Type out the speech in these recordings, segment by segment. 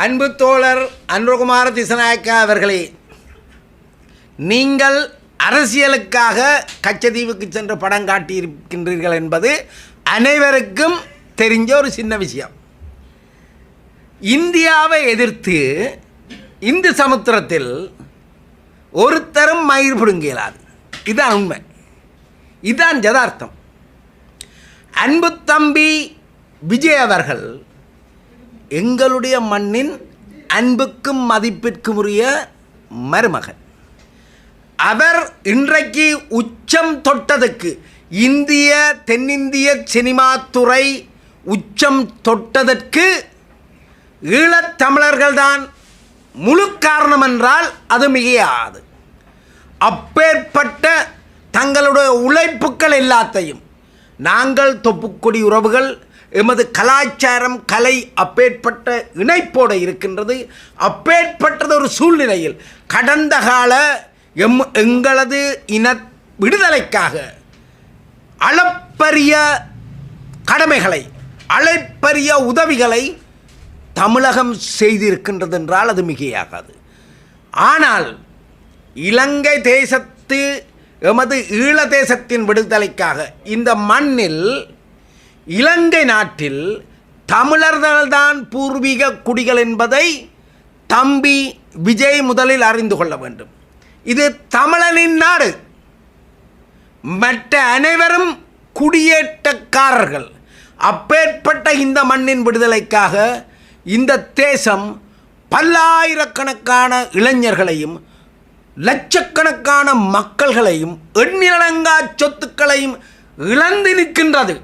அன்பு தோழர் அனுரகுமார திசாநாயக்கா அவர்களே, நீங்கள் அரசியலுக்காக கச்சதீவுக்கு சென்று படம் காட்டியிருக்கின்றீர்கள் என்பது அனைவருக்கும் தெரிஞ்ச ஒரு சின்ன விஷயம். இந்தியாவை எதிர்த்து இந்து சமுத்திரத்தில் ஒருத்தரும் மயிர் பிடுங்க இயலாது. இதுதான் உண்மை, இதுதான் யதார்த்தம். அன்பு தம்பி விஜய் அவர்கள் எங்களுடைய மண்ணின் அன்புக்கும் மதிப்பிற்கும் உரிய மருமகன். அவர் இன்றைக்கு உச்சம் தொட்டதுக்கு, இந்திய தென்னிந்திய சினிமா துறை உச்சம் தொட்டதற்கு ஈழத்தமிழர்கள்தான் முழு காரணம் என்றால் அது மிகையாது. அப்பேற்பட்ட தங்களுடைய உழைப்புக்கள் எல்லாத்தையும் நாங்கள் தொப்புக்கொடி உறவுகள், எமது கலாச்சாரம் கலை அப்பேற்பட்ட இணைப்போடு இருக்கின்றது. அப்பேற்பட்டது ஒரு சூழ்நிலையில் கடந்த கால எங்களது இன விடுதலைக்காக அளப்பரிய கடமைகளை, அளப்பரிய உதவிகளை தமிழகம் செய்திருக்கின்றது என்றால் அது மிகையாகாது. ஆனால் இலங்கை தேசத்து எமது ஈழ தேசத்தின் விடுதலைக்காக இந்த மண்ணில் இலங்கை நாட்டில் தமிழர்கள்தான் பூர்வீக குடிகள் என்பதை தம்பி விஜய் முதலில் அறிந்து கொள்ள வேண்டும். இது தமிழனின் நாடு, மற்ற அனைவரும் குடியேற்றக்காரர்கள். அப்பேற்பட்ட இந்த மண்ணின் விடுதலைக்காக இந்த தேசம் பல்லாயிரக்கணக்கான இளைஞர்களையும் லட்சக்கணக்கான மக்கள்களையும் எண்ணிலடங்கா சொத்துக்களையும் இழந்து நிற்கின்றது.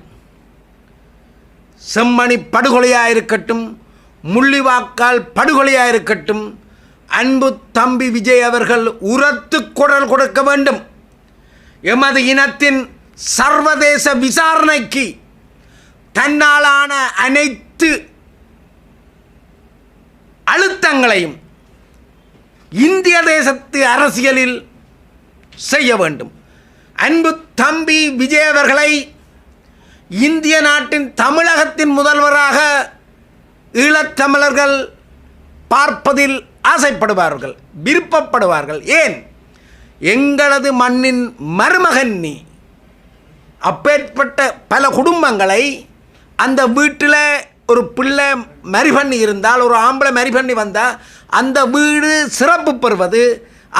செம்மணி படுகொலையாக இருக்கட்டும், முள்ளிவாக்கால் படுகொலையாக இருக்கட்டும், அன்பு தம்பி விஜய் அவர்கள் உரத்து குரல் கொடுக்க வேண்டும். எமது இனத்தின் சர்வதேச விசாரணைக்கு தன்னாலான அனைத்து அழுத்தங்களையும் இந்திய தேசத்து அரசியலில் செய்ய வேண்டும். அன்பு தம்பி விஜய் அவர்களை இந்திய நாட்டின் தமிழகத்தின் முதல்வராக ஈழத்தமிழர்கள் பார்ப்பதில் ஆசைப்படுவார்கள், விருப்பப்படுவார்கள். ஏன்? எங்களது மண்ணின் மருமகன் நீ. அப்பேற்பட்ட பல குடும்பங்களை, அந்த வீட்டில் ஒரு பிள்ளை மரி பண்ணி இருந்தால், ஒரு ஆம்பளை மரி பண்ணி வந்தால் அந்த வீடு சிறப்பு பெறுவது,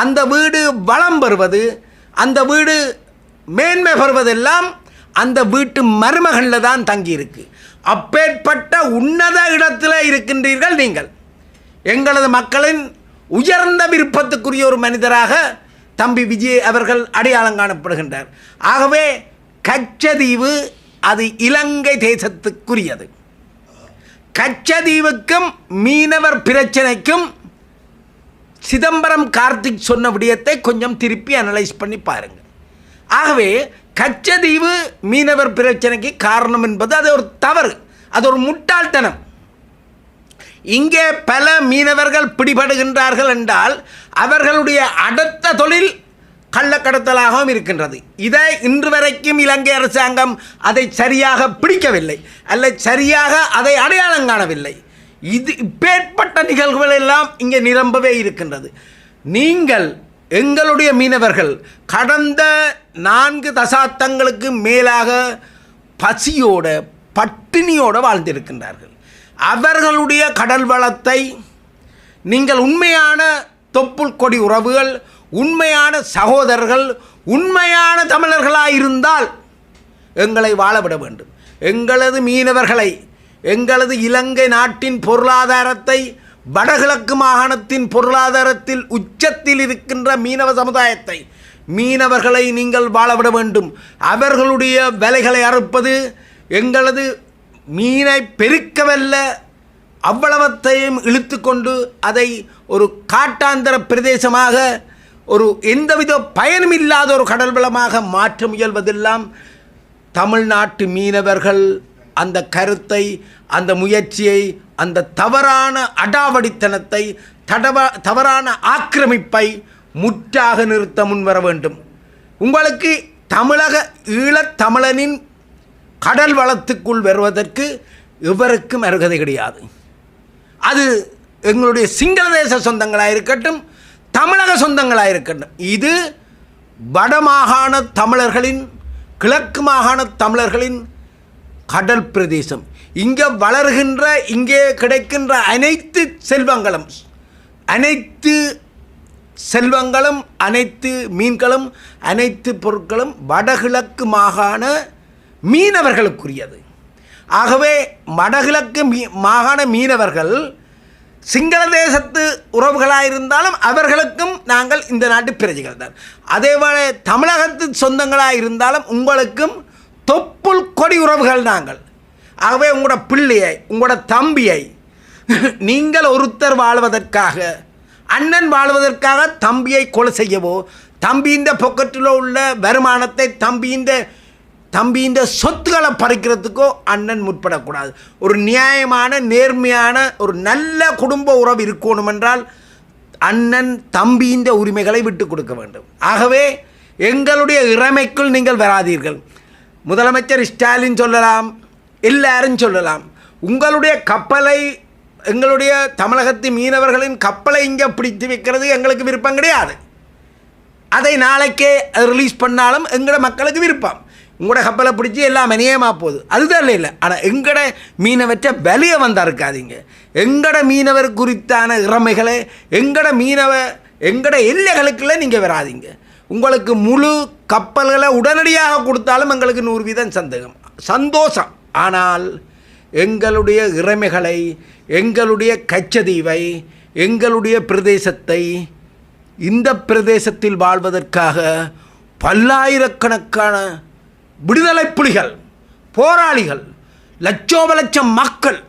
அந்த வீடு வளம் பெறுவது, அந்த வீடு மேன்மை பெறுவதெல்லாம் அந்த வீட்டு மருமகளில் தான் தங்கியிருக்கு. அப்பேற்பட்ட உன்னத இடத்தில் இருக்கின்றீர்கள் நீங்கள். எங்களது மக்களின் உயர்ந்த விருப்பத்துக்குரிய ஒரு மனிதராக தம்பி விஜய் அவர்கள் அடையாளம் காணப்படுகின்றார். ஆகவே கச்சதீவு அது இலங்கை தேசத்துக்குரியது. கச்சதீவுக்கும் மீனவர் பிரச்சனைக்கும் சிதம்பரம் கார்த்திக் சொன்ன விடயத்தை கொஞ்சம் திருப்பி அனலைஸ் பண்ணி பாருங்கள். ஆகவே கச்சதீவு மீனவர் பிரச்சனைக்கு காரணம் என்பது அது ஒரு தவறு, அது ஒரு முட்டாள்தனம். இங்கே பல மீனவர்கள் பிடிபடுகின்றார்கள் என்றால் அவர்களுடைய அடுத்த தொழில் கள்ளக்கடத்தலாகவும் இருக்கின்றது. இதை இன்று வரைக்கும் இலங்கை அரசாங்கம் அதை சரியாக பிடிக்கவில்லை, அல்ல சரியாக அதை அடையாளம் காணவில்லை. இது இப்பேற்பட்ட நிகழ்வுகள் எல்லாம் இங்கே நிரம்பவே இருக்கின்றது. நீங்கள் எங்களுடைய மீனவர்கள் கடந்த 4 தசாப்தங்களுக்கு மேலாக பசியோட பட்டினியோடு வாழ்ந்திருக்கின்றார்கள். அவர்களுடைய கடல் வளத்தை நீங்கள் உண்மையான தொப்புள் கொடி உறவுகள், உண்மையான சகோதரர்கள், உண்மையான தமிழர்களாயிருந்தால் எங்களை வாழவிட வேண்டும். எங்களது மீனவர்களை, எங்களது இலங்கை நாட்டின் பொருளாதாரத்தை, வடகிழக்கு மாகாணத்தின் பொருளாதாரத்தில் உச்சத்தில் இருக்கின்ற மீனவ சமுதாயத்தை, மீனவர்களை நீங்கள் வாழவிட வேண்டும். அவர்களுடைய விலைகளை அறுப்பது, எங்களது மீனை பெருக்கவல்ல அவ்வளவத்தையும் இழுத்து கொண்டு அதை ஒரு காட்டாந்தர பிரதேசமாக, ஒரு எந்தவித பயனுமில்லாத ஒரு கடல் வளமாக மாற்ற முயல்வதெல்லாம் தமிழ்நாட்டு மீனவர்கள் அந்த கருத்தை, அந்த முயற்சியை, அந்த தவறான அடாவடித்தனத்தை, தவறான ஆக்கிரமிப்பை முற்றாக நிறுத்த முன்வர வேண்டும். உங்களுக்கு தமிழக ஈழத்தமிழனின் கடல் வளத்துக்குள் வருவதற்கு எவருக்கும் அருகதை கிடையாது. அது எங்களுடைய சிங்கள தேச சொந்தங்களாக இருக்கட்டும், தமிழக சொந்தங்களாக இருக்கட்டும், இது வடமாகாண தமிழர்களின், கிழக்கு மாகாண தமிழர்களின் கடல் பிரதேசம். இங்கே வளர்கின்ற, இங்கே கிடைக்கின்ற அனைத்து செல்வங்களும், அனைத்து மீன்களும், அனைத்து பொருட்களும் வடகிழக்கு மாகாண மீனவர்களுக்குரியது. ஆகவே வடகிழக்கு மாகாண மீனவர்கள் சிங்கள தேசத்து உறவுகளாக இருந்தாலும் அவர்களுக்கும் நாங்கள் இந்த நாட்டு பிரஜைகள் தான். அதேபோல தமிழகத்து சொந்தங்களாக இருந்தாலும் உங்களுக்கும் தொப்புள் கொடி உறவுகள் நாங்கள். ஆகவே உங்களோட பிள்ளையை, உங்களோட தம்பியை நீங்கள் ஒருத்தர் வாழ்வதற்காக, அண்ணன் வாழ்வதற்காக தம்பியை கொலை செய்யவோ, தம்பியின் பொக்கெட்டில் உள்ள வருமானத்தை தம்பியின் சொத்துக்களை பறிக்கிறதுக்கோ அண்ணன் முற்படக்கூடாது. ஒரு நியாயமான, நேர்மையான, ஒரு நல்ல குடும்ப உறவு இருக்கணும் என்றால் அண்ணன் தம்பியின் உரிமைகளை விட்டு கொடுக்க வேண்டும். ஆகவே எங்களுடைய இறைமைக்குள் நீங்கள் வராதீர்கள். முதலமைச்சர் ஸ்டாலின் சொல்லலாம், எல்லாரும் சொல்லலாம், உங்களுடைய கப்பலை, எங்களுடைய தமிழகத்து மீனவர்களின் கப்பலை இங்கே பிடித்து வைக்கிறது எங்களுக்கு விருப்பம் கிடையாது. அதை நாளைக்கே ரிலீஸ் பண்ணாலும் எங்களோட மக்களுக்கு விருப்பம். உங்களோட கப்பலை பிடிச்சி எல்லாம் அநியாயமாக போகுது, அதுதான் இல்லை. ஆனால் எங்களோட மீனவற்றை வெளியே வந்தால் இருக்காதீங்க. எங்களோட மீனவர் குறித்தான இறமைகளை, எங்களோட எல்லைகளுக்குள்ளே நீங்கள் வராதிங்க. உங்களுக்கு முழு கப்பல்களை உடனடியாக கொடுத்தாலும் எங்களுக்கு 100% சந்தோஷம். ஆனால் எங்களுடைய இறைமைகளை, எங்களுடைய கச்சதீவை, எங்களுடைய பிரதேசத்தை, இந்த பிரதேசத்தில் வாழ்வதற்காக பல்லாயிரக்கணக்கான விடுதலை புலிகள், போராளிகள், லட்சோப லட்சம் மக்கள்,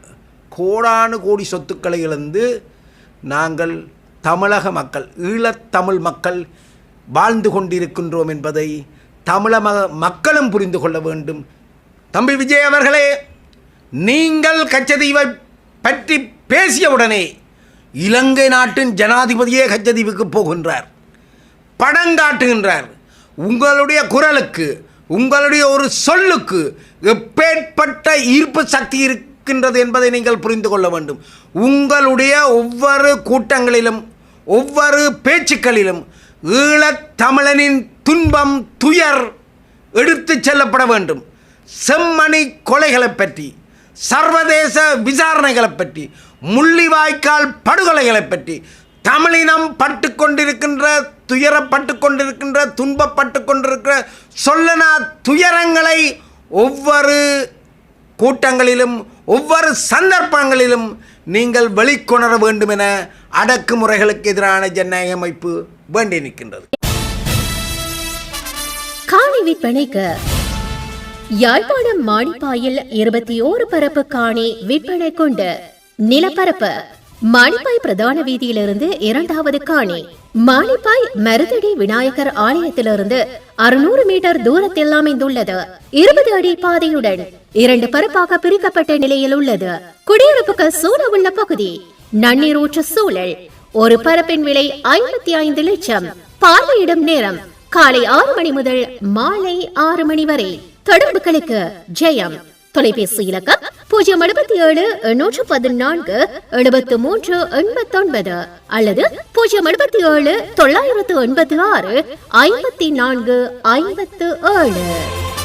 கோடானு கோடி சொத்துக்களை இழந்து நாங்கள் தமிழக மக்கள், ஈழத்தமிழ் மக்கள் வாழ்ந்து கொண்டிருக்கின்றோம் என்பதை தமிழக மக்களும் புரிந்து கொள்ள வேண்டும். தம்பி விஜய் அவர்களே, நீங்கள் கச்சதீவை பற்றி பேசியவுடனே இலங்கை நாட்டின் ஜனாதிபதியே கச்சதீவுக்கு போகின்றார், படங்காட்டுகின்றார். உங்களுடைய குரலுக்கு, உங்களுடைய ஒரு சொல்லுக்கு எப்பேற்பட்ட ஈர்ப்பு சக்தி இருக்கின்றது என்பதை நீங்கள் புரிந்து கொள்ள வேண்டும். உங்களுடைய ஒவ்வொரு கூட்டங்களிலும், ஒவ்வொரு பேச்சுக்களிலும் ஈழத்தமிழனின் துன்பம், துயர் எடுத்து செல்லப்பட வேண்டும். செம்மணி கொலைகளை பற்றி, சர்வதேச விசாரணைகளை பற்றி, முள்ளிவாய்க்கால் படுகொலைகளை பற்றி, தமிழினம் பட்டு கொண்டிருக்கின்ற, துயரப்பட்டு கொண்டிருக்கின்ற, துன்பப்பட்டு கொண்டிருக்கிற சொல்லனா துயரங்களை ஒவ்வொரு கூட்டங்களிலும், ஒவ்வொரு சந்தர்ப்பங்களிலும் நீங்கள் வெளிக்கொணர வேண்டும் என அடக்குமுறைகளுக்கு எதிரான ஜனநாயக அமைப்பு வேண்டி நிற்கின்றது. காணி விற்பனைக்கு யாழ்ப்பாணம் மானிப்பாயில் 21 பரப்பு காணி விற்பனை கொண்டு நிலப்பரப்பு மானிப்பாய் பிரதான வீதியிலிருந்து 2வது காணி மானிப்பாய் மருதடி விநாயகர் ஆலயத்திலிருந்து 600 மீட்டர் தூரத்தில் அமைந்துள்ளது. 20 அடி பாதையுடன் 2 பரப்பாக பிரிக்கப்பட்ட நிலையில் உள்ளது. குடியிருப்புகள் சூழ உள்ள பகுதி, நன்னீர் ஊற்று சூழல். ஒரு பரப்பின் விலை 55 லட்சம். பார்வையிடும் நேரம் காலை 6 மணி முதல் மாலை 6 மணி வரை. தொடர்புகளுக்கு ஜெயம். தொலைபேசி இலக்கம் 077 814 73 89 அல்லது 077 986 54 57.